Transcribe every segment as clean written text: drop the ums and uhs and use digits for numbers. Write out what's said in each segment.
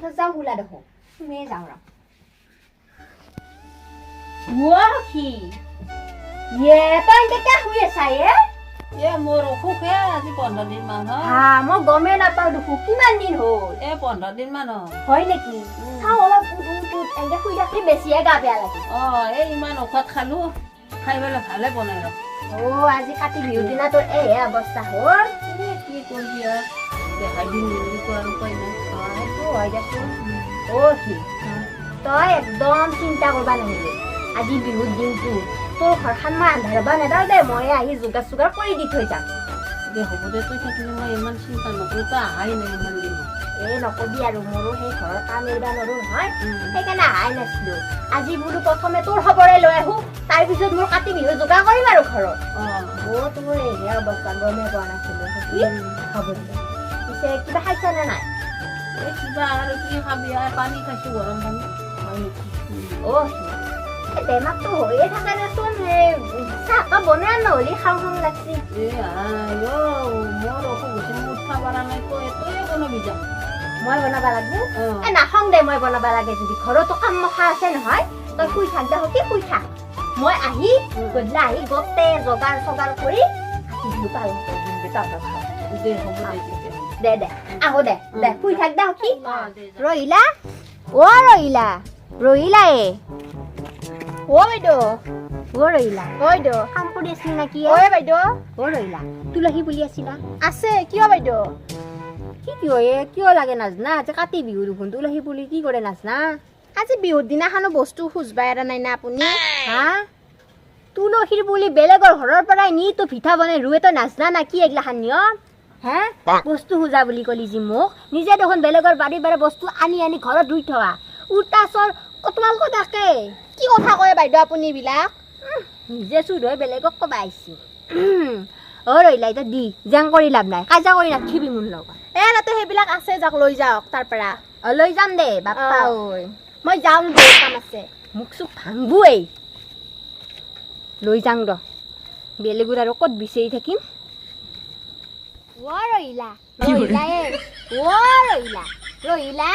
তাৰপিছত যাওঁ হুলা দেখো তুমিয়ে যাওঁ ৰ কি তই কেতিয়া শুই আছা মোৰ অসুখ আজি 15 দিন মান মই গমেই নাপাওঁ দেখো কিমান দিন হ'ল 15 দিন মান হয় নেকি চাওঁ অলপ এনেকে শুই থাকি বেছিহে গা বেয়া লাগে ইমান ঔষধ খালো খাই পেলাই ভালে বনাই ৰ আজি কাতি বিহুৰ দিনা তোৰ এহে অৱস্থা হ'ল কি কৰিবি দেখাই দিম আৰু উপায় নাই সেইটো হয় দেচোন কি তই একদম চিন্তা কৰবা নাহিবি আজি বিহুৰ দিনটো তোৰ ঘৰখন মই আন্ধাৰ বা নেদাও দে মই আহি যোগাৰ চোগাৰ কৰি দি থৈ যাম হ'ব দে তই থাকিলে মই ইমান চিন্তা নকৰো তই আহাই নাই ইমান দিন নকবি আৰু মোৰো সেই ঘৰৰ কাম এৰিব নোৱাৰো নহয় সেইকাৰণে আহাই নাছিলো আজি বোলো প্ৰথমে তোৰ খবৰে লৈ আহো তাৰপিছত মোৰ কাতি বিহু যোগাৰ কৰিম আৰু ঘৰত তোৰ এহে অৱস্থা গমেই পোৱা নাছিলো হ'ব দে পিছে কিবা খাইছা নে নাই কিবা আৰু কি খাবি পানী খাইছো গৰম পানী হয় নেকি বেমাৰটো হৈয়ে থাকে দেচোন চাহকাপ বনাই নহ'লে খাওঁ খাওঁ লাগছি মোৰ অসুখ হৈছে মোৰ উঠা পৰা নাই তই বনাবি যা মই বনাব লাগবো নাখাওঁ দে মই বনাব লাগে যদি ঘৰতো কাম মখা আছে নহয় তই শুই থাক দে সতি শুই থাক মই আহি গধূলা আহি গোটেই যোগাৰ চগাৰ কৰি বিহু পালন কৰিম দে হ'ব দে দে আহো দে দে শুই থাক দে সতি ৰহিলা ৰহিলা ৰহিলা বাইদেউ ৰহিলা বাইদেউ কাম কৰি আছিল নেকি বাইদেউ ৰহিলা তুলসী পুলি আছিলা আছে কিয় বাইদেউ কিয় লাগে নাজনা আজি কাতি বিহু দেখোন তুলসী পুলি কি কৰে নাজনা আজি বিহুৰ দিনাখনো বস্তু খুজবাই এৰা নাই না আপুনি তুলসীৰ পুলি বেলেগৰ ঘৰৰ পৰাই নি তো পিঠা বনাই ৰুৱে তো নাজনা না কি এগিলাখান নিয়ম বস্তু খুজা বুলি কলি যি মোক নিজে দেখোন বেলেগৰ বাৰী বাৰে বস্তু আনি আনি ঘৰত ৰুই থোৱা উল্টা চৰ তোমালোকৰ তাকে কি কথা কয় বাইদেউ আপুনি বিলাক নিজে চুৰ হৈ বেলেগক কবা আহিছে ৰহিলা এতিয়া দি জেং কৰি লাভ নাই কাজা কৰি ৰাখিবি মোৰ লগত তাতে সেইবিলাক আছে যাক লৈ যাওক তাৰ পৰা লৈ যাম দে বাপ্পা ঐ মই যাম বহুত কাম আছে মোক চুপ ভাঙবই লৈ যাম ৰ বেলেগৰ আৰু ক'ত বিচাৰি থাকিম ৰহিলা ৰহিলা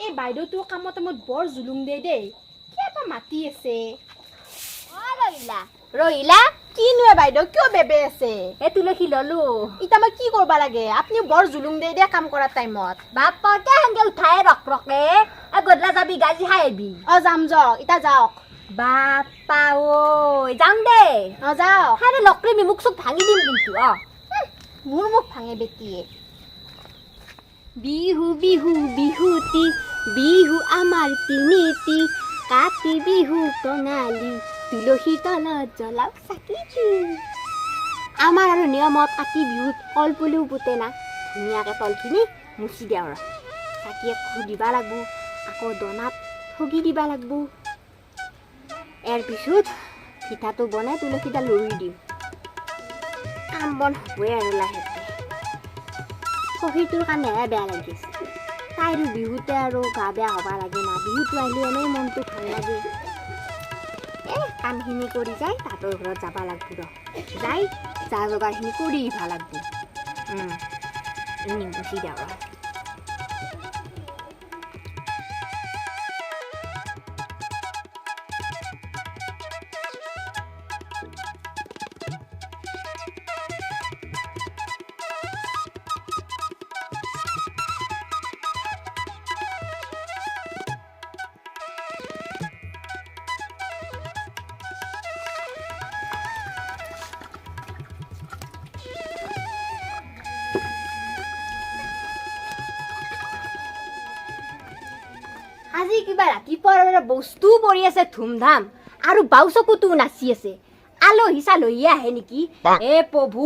এই বাইদেউটোৰ কামত মই বৰ জুলুম দে দেই কিবা মাতি আছে ৰহিলা কিনো বাইদেউ কিয় বেবে আছে তুলসী ললো এতিয়া মই কি কৰবা লাগে আপুনি বৰ জুলুম দে দে কাম কৰা টাইমত বাপকে হেংগে উঠাই ৰক ৰকে গধলা যাবি গাজি খাই আহিবি যাম যাওক এতিয়া যাওক বাপ্পা ঐ যাম দে যাওক খাই নকৰিবি মোক চুক ভাঙি দিম কিন্তু মোৰ মুখ ভাঙে বেটিয়ে বিহু বিহু বিহুতি বিহু আমাৰ তিনিটি কাতি বিহু কঙালী তুলসী তলত জ্বলাও চাকি আমাৰ আৰু নিয়মত কাতি বিহুত কলপুলিও পুতে না ধুনীয়াকৈ তলখিনি মুচি দিওঁ আৰু চাকিয়ে খুদিব লাগব আকৌ দনাত ঠগি দিব লাগব ইয়াৰ পিছত পিঠাটো বনাই তুলসীডাল ৰুই দিম কাম বন হ'বই আৰু লাহেকৈ সখীটোৰ কাৰণেহে বেয়া লাগিছে তাইৰো বিহুতে আৰু গা বেয়া হ'ব লাগে না বিহুটো আহিলে এনেই মনটো ভাল লাগে কামখিনি কৰি যাই তাঁতৰ ঘৰত যাব লাগব যাই যা যোগাৰখিনি কৰি ভাল লাগব গুচি যাওঁ আজি কিবা ৰাতিপুৱাৰ বস্তু পৰি আছে ধুমধাম আৰু বাউচকুতো নাচি আছে আলহী চালহী আহে নেকি প্ৰভু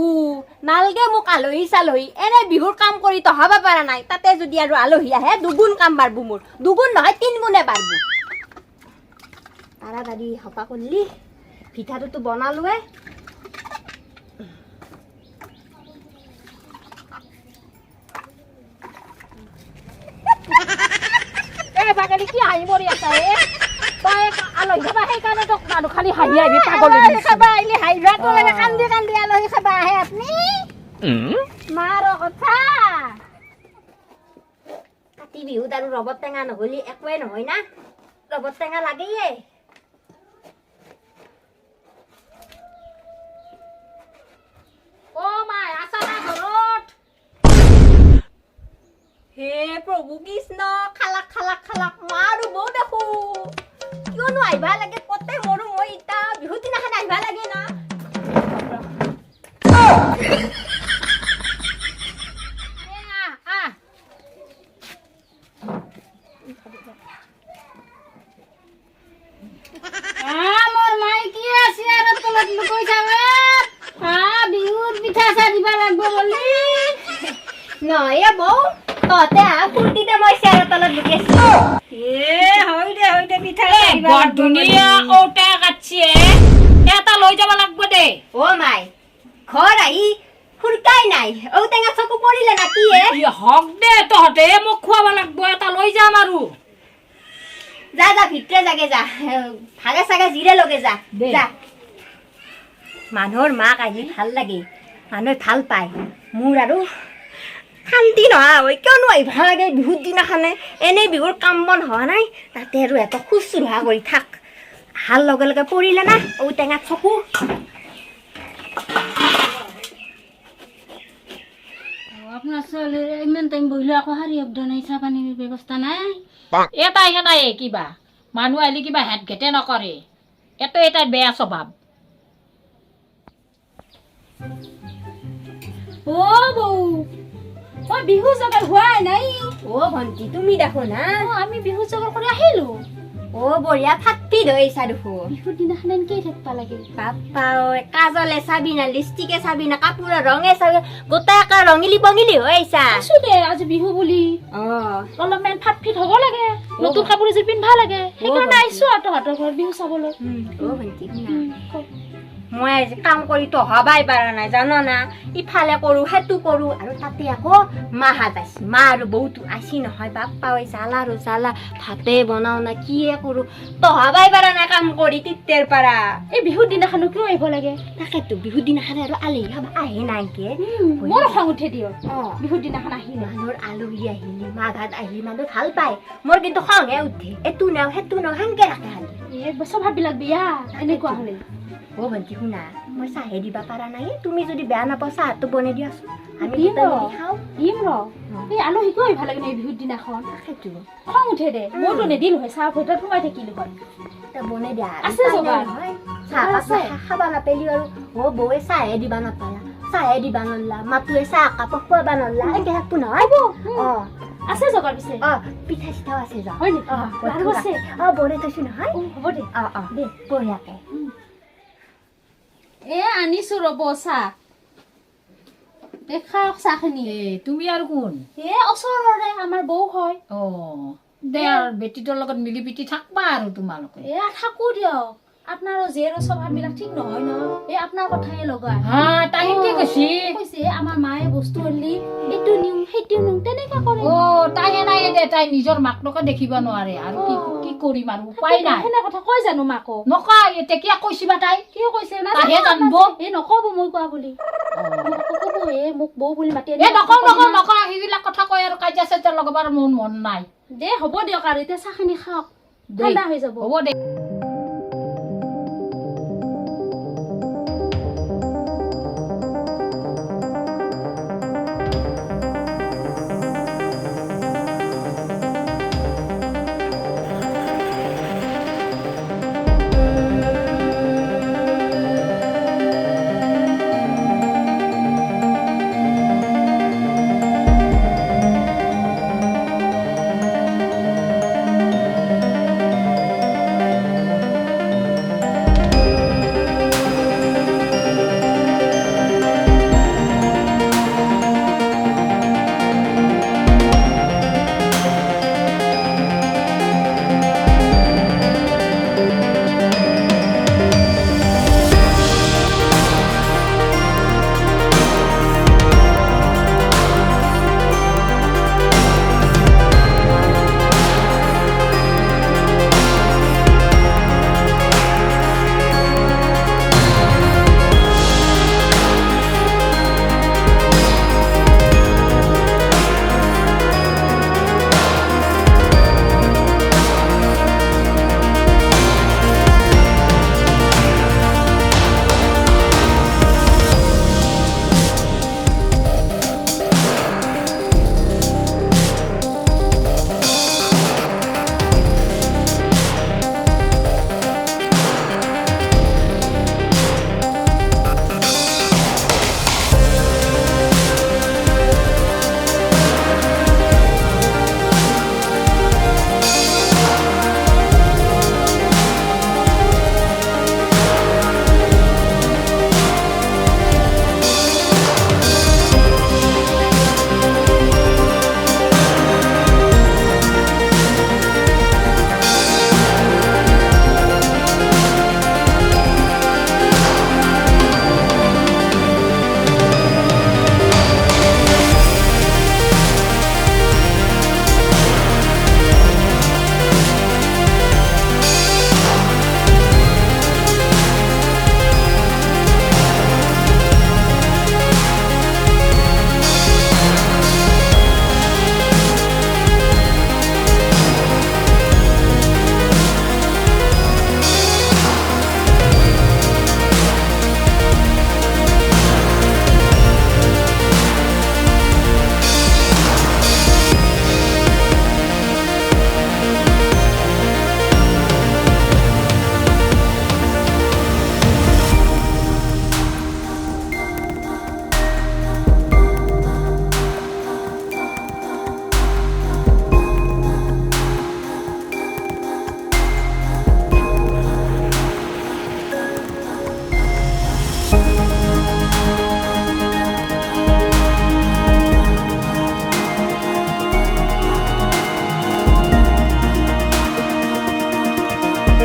নালগে মোক আলহী চালহী এনে বিহুৰ কাম কৰি তো হবা পৰা নাই তাতে যদি আৰু আলহী আহে দুগুণ কাম বাঢ়ব মোৰ দুগুণ নহয় 3 গুণে বাঢ়ব তাড়াতাড়ি হপা কৰলি পিঠাটো তো বনালোৱে বাগালি কি হাঁহি মৰি আছা তই আলহী খাবা সেইকাৰণে তোক মানুহ খালি হাঁহি হাঁহি পাগল খাবা আহিলে হাঁহিবা তো লাগে কান্দি কান্দি আলহী খাবা আহে আপুনি মাৰ কথা কাতি বিহুত আৰু ৰবৰ টেঙা নহ'লে একোৱে নহয় না ৰবৰ টেঙা লাগেয়ে ও মাই আছা না ঘৰত হে প্ৰভু কৃষ্ণ খালাক খালাক খালাক মাৰো বৌ দেখো কিয়নো আহিবা লাগে কতে মৰো মই ইতা বিহুৰ দিনাখন আহিবা লাগে না মোৰ মাই কি আছে আৰু তলত লুকাই যাবে বিহুৰ পিঠা চাৰিবা লাগব বুলি নহয় বৌ তহঁতে ফূৰ্তিতে মই চেয়াৰৰ তলত লুকাইছো হয় দে পিঠা বৰ ধুনীয়া ঔটা কাটছি এটা লৈ যাব লাগব দে অ মাই ঘৰ আহি ফুৰকাই নাই ঔটেঙা চকু পৰিলে না কি হক দে তহঁতে মোক খুৱাব লাগব এটা লৈ যাম আৰু যা যা ভিতৰে যাগে যা ভাগে চাগে জিৰে লগে যা যা মানুহৰ মাক আহিলে ভাল লাগে মানুহে ভাল পায় মোৰ আৰু শান্তি নহা হয় কিয়নো আহিব লাগে বিহুৰ দিনাখনে এনেই বিহুৰ কাম বন হোৱা নাই তাতে আৰু এটা খুচুৰা কৰি থাক অহাৰ লগে লগে পৰিলে না ঔটেঙাত চকু আপোনাৰ ছোৱালীৰ ইমান টাইম বহিলে আকৌ শাৰী শব্দ নাই চাহ পানীৰ ব্যৱস্থা নাই এটাই নাই কিবা মানুহ আহিলে কিবা হেট ঘেটে নকৰে এটাই বেয়া স্বভাৱ অ বৌ মই বিহু জগাৰ হোৱাই নাই অ ভন্টি তুমি দেখো না আমি বিহু জগাৰ কৰি আহিলো অ বঢ়িয়া ফাটি ধৰিছা দেখো বিহুৰ দিনাখন এনেকেই থাকিব লাগে বাপ্পা ঐ কাজলে চাবি না লিপষ্টিকে চাবি না কাপোৰৰ ৰঙে চাবি গোটাই একা ৰঙিলি বঙিলি হৈ আহিছা আছো দে আজি বিহু বুলি অলপমান ফাট ফিট হ'ব লাগে নতুন কাপোৰ এযোৰ পিন্ধিব লাগে সেইকাৰণে আহিছো আৰু তহঁতৰ ঘৰত বিহু চাবলৈ অ ভন্টি মই আজি কাম কৰি তো হবাই পাৰা নাই জানো না ইফালে কৰো সেইটো কৰো আৰু তাতে আকৌ মাহাত আছি মা আৰু বৌটো আছি নহয় বাপ্পা ঐ জ্বালা আৰু জ্বালা ভাতে বনাও না কিয়ে কৰো তো হবাই পাৰা নাই কাম কৰি তিত্তেৰ পাৰা এই বিহুৰ দিনাখনো কিয় আহিব লাগে তাকেতো বিহুৰ দিনাখন আৰু আলহী খাব আহে নাইকে মোৰ খং উঠে দিয় বিহুৰ দিনাখন আহিলে মানুহৰ আলহী আহিলে মাঘাত আহিলে মানুহ ভাল পায় মোৰ কিন্তু খংহে উঠে এইটো নাও সেইটো নাও সেনকে ৰাখে খালি স্বভাৱবিলাক বিয়া এনেকুৱা হ'লে অ ভন্টি শুনা মই চাহে দিবা পাৰা নাই তুমি যদি বেয়া নাপাওঁ চাহটো বনাই দিয়াচোন আমি খাওঁ দিম এই আলহী কিয় আহিব লাগে এই বিহুৰ দিনাখন সেইটো খং উঠে দে মইতো নেদিলো হয় চাহ ভিতৰত সোমাই থাকিলো হয় বনাই দিয়া আছে যোগাৰ চাহ খাবা নাপালি আৰু অ বৌয়ে চাহে দিবা নাপালা চাহে দিবা নল্লা মাতুৱে চাহ কাপ খুৱাবা নল্লা এনেকে থাকবো নহয় অ আছে যোগাৰ পিছে পিঠা চিঠাও আছে যা হয় নেকি লাৰু আছে বনাই থৈছো নহয় হ'ব দে দে বঢ়িয়াকে আনিছো ৰব চাহ দেখা চাহখিনি তুমি আৰু কোন ওচৰৰে আমাৰ বৌ হয় দে আৰু বেটিটোৰ লগত মিলি পিটি থাকবা আৰু তোমালোকে থাকো দিয়ক আপনাৰো জীয়েৰৰ স্বভাৱবিলাক ঠিক নহয় ন আপোনাৰ কথাই লগা তাই কি কৈছে আমাৰ মায়ে বস্তু আনিলি এইটো নিওঁ সেইটো নিওঁ তেনেকা কৰে তাইহে নাই দে তাই নিজৰ মাকটোকে দেখিব নোৱাৰে আৰু কি কৰিম আৰু উপায় নাই সেনে কথা কয় জানো মাকো নকয় এতিয়া কিয় কৈছিবা তাই কিয় কৈছে তাইহে জানিব নকব মই কোৱা বুলি মোক বৌ বুলি মাতি নকওঁ সেইবিলাক কথা কয় আৰু কাজিয়া চাজিয়া লগাবৰ মোৰ মন নাই দে হ'ব দিয়ক আৰু এতিয়া চাহখিনি খাওক ঠাণ্ডা হৈ যাব হ'ব দে